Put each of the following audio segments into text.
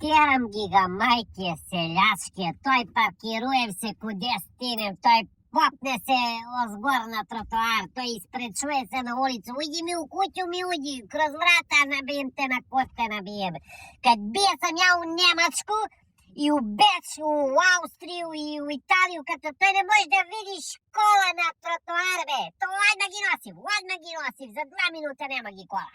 Терам ги га мајке селјачке, тој паркируем се куде стинем, тој попне се озгор на тротоар, тој испречуе се на улицу, ујди ми у куќу, ми ујди, кроз врата набием те на кот те набием. Кад бие сам ја у Немачку, и у Беч, у Аустрiju и у Италiju, като тој не може да види школа на тротоар, бе. То одма ги носив, за 2 минута нема ги кола.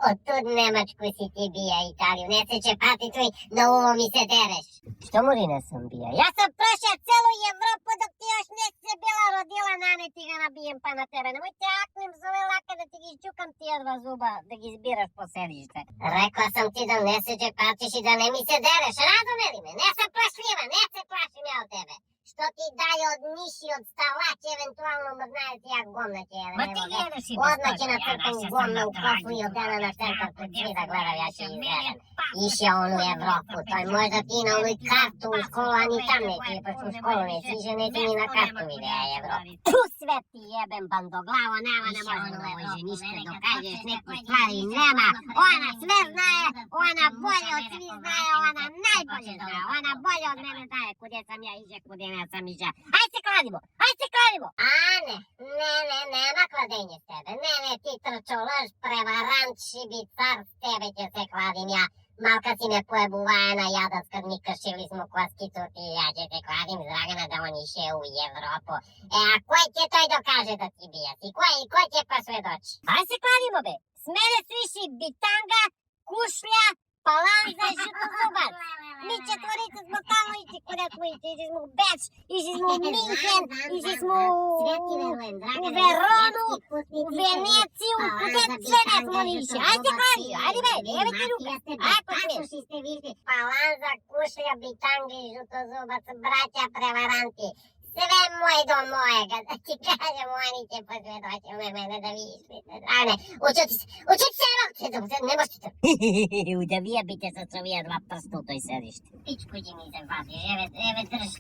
Од туд Немачку си ти бија Италiju, не се чепати тој, на уво ми се дереш. Што мори не сум бија? Јас сам проша целу Европу, док ти још не се била родила, нане ти га набием па на тебе. Немој те акнем зове лака да ти ги чукам тие 2 зуба, да ги збираш по седиште. Рекла сам ти да не се чепатиш и да не ми се дереш, разуме ли ме? Не сам плашлива, не се плашим ја од тебе. Што ти дај од ниши, од сталач, евентуално ме знаеш ја гомна ќе е. Ма ти гледаш и одма ќе нацртам гомна у кофу и одена на центар пред сви да гледам, ја ќе изгледам. Ише ону Европу, тој може да ти на оној карту у школу, а ни там не ти е, пошто у школу не си, ише не ти ни на карту видеа Европу. Ту свет ти ебем бандоглаво, нема, не може да може ништо докажеш, некои ствари нема. Она све знае, она болje од сви знае, она најболje знае, она болje од мене знае куде сам ја иже, куде не сам иже. Ај се кладимо! А не, нема кладење с тебе. Не, ти трчолаж, преварант, шибицар, с тебе ќе се кладим ја. Малка си ме поебуваена, јадат кад ми кршили смо класкицот и ја ќе те кладим Драгана да он ише у Европу. А кој ќе тој докаже да ти бија си? Кој ќе посведочи? Ај се кладимо бе! С мене свиши битанга, кушля, паланза и жутозубац. Mi četvorica smo tamo išli kuda smo išli smo u Beč, išli smo u Minhen, išli smo u Veronu, u Veneciju, kuda sve ne smo išli. Ajde kladi, ajde be, evo ti ruka. Ako ste vidjeli, palanza, kušlja, bitangi, žutozubac, braća, prevaranti. Sve moje do mojega, da ti kažem, oni će posvjedoći u mene da vidiš. Ane, učuti se, ne možete to. Da vija bite sa čovija 2 prsta u toj sedišti. Pičku ti mi se vadiš, evo drž